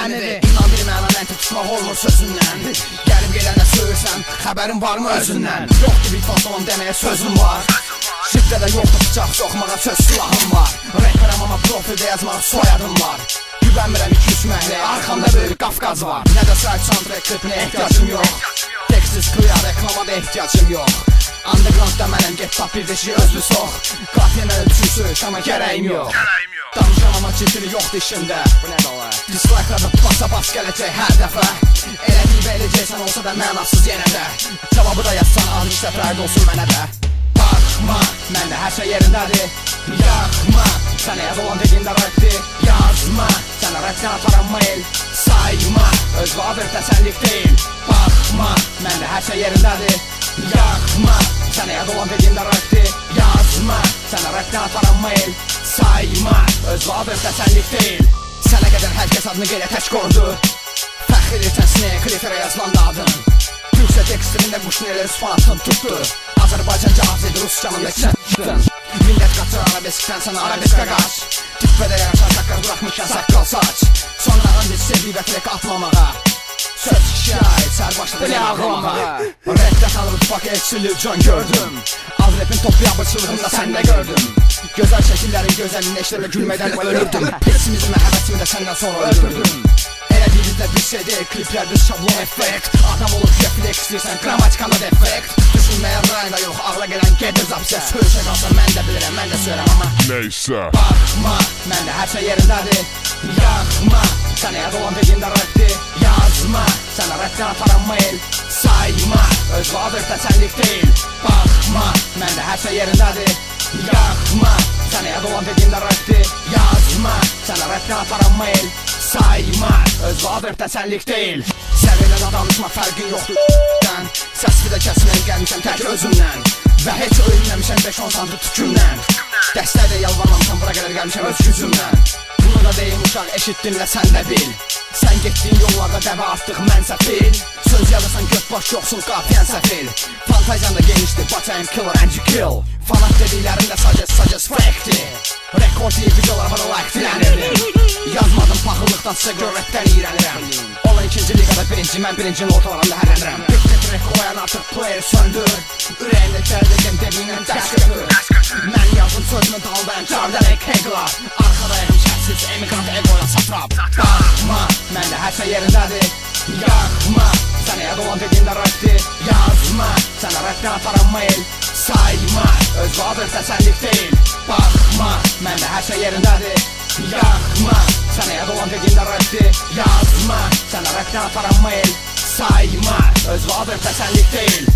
sənədir. İnan bir mənanən tutmaq olmur sözündən. Gəlib gelənə söyürsən, xəbərin varmı özündən? Yoxdur bir fason deməyə sözüm var. Şifrədə yoxdur bıçaq soxmağa söz silahım var. Rəqərəm amma profildə yazmaq soyadım var. Güvənmirəm 2-3 məhlə, arxamda böyük Qafqaz var. Nə də sayt soundtrack klipinə ehtiyacım yox. Tekstsiz qıya reklamada ehtiyacım yox. Undergroundda mənəm, get tap bir deşi özlü sox. Qafiyəmədə düşünsüş, amma gərəyim yox. Danışam amma ciddi yoxdur işimdə. Dislike'larda basa-bas gələcək hər dəfə. Elə deyib eləcəksən olsa da mənasız yenə də. Cavabı da yazsan az işlə fərd olsun mənə də. Baxma, məndə hər şey yerindədir. Yaxma, sənə yaz olan dediyində rəqdir. Yazma, sənə rəqdən ataram mail. Sayma, öz vadır təsəllik deyil. Baxma, məndə hər şey yerindədir. Yaxma, sənə yaz olan dediyində rəqdir. Yazma, sənə rəqdən ataram mail. Sayma, öz vadır təsəllik deyil. Sənə qədər hər kəs adını qeylə tək qordu. Fəxr edirsən sinəyə kliterə yazılan da adın. Türksə tekstilində quş nələr üsfanatın tutdu. Azərbaycanca azid Rusçanında çətdin. Millət qaçır arabeskdən sən arabeska qaç. Tüpbədə yaraşan saqqar bıraxmışan saqqal saç. Sonra andil sevgi və trek atmamağa. Söz şikayət sər başladı elə ağlamağa. Rəkdə tanır ufak elçili can gördüm. Az repin toplu yabırçılığında səndə gördüm. Gözəl şəkillərin gözəlini eşlərlə gülmədən ölürdüm. Pessimizmə həvəsimi də səndən sonra öldürdüm. Elə dilizdə bir şey deyil, kliplərdə şablon effekt. Adam olub refleks istəyirsən, qrammatikanda defekt. Düşünməyə rayda yox, ağla gələn gedir zapsə. Söyüşə qalsa mən də bilirəm, mən də söyərəm amma neysə. Baxma, məndə hər şey yerindədir. Yaxma, sənə yad olan dediyində rəqdir. Yazma, sənə rəqdən ataram mail. Sayma, öz vadır təsəllik deyil. Baxma, məndə hər şey yerindədir. Yaxma, sənə yad olan dediyində rəqdir. Yazma, sənə rəqdən ataram mail. Sayma, öz vadır təsəllik deyil. Səviylə danışma fərqin yoxdur. Səsli də kəsilən gəlmişəm tək özümdən. Və heç öyünləmişəm 5-10 santı tükümdən. Dəstək də yalvarmamışam, bura qədər gəlmişəm öz gücümdən. Bunu da deyim uşaq, eşitdinlə sən də bil. Sən getdiyin yollarda dəvə artıq mən səfil. Söz yazırsan göt baş yoxsul qafiyən səfil. Fantaziyan da genişdir, but I'm killer and you kill. Fanat dediklərində suggest fact-dir. Rekord deyib videolar bana like dilənirdim. Yazmadım paxıllıqdan sizə gör rəpdən iyrənirəm. Olan 2-ci liqada birinci, mən birincinin ortalarında hərlənirəm. Bitti trek qoyan artıq player söndür. Ürəyimdə kərdəyəm debindən dərs götür. Mən yazdım sözümün dalındayım, çardələk keglar. Arxadayım şəhsiz, emigrant egoyla satrap. Baxma, məndə hər şey yerindədir. Yaxma, sənə yad olan dediyində rəqdir. Yazma, sənə rəqdən ataram mail. Sayma, öz vadır təsəllik deyil. Baxma, məndə hər şey yerindədir. Yaxma, sənə yad olan dediyində rəqdir. Yazma, sənə rəqdən ataram mail. Sayma, öz vadır təsəllik deyil.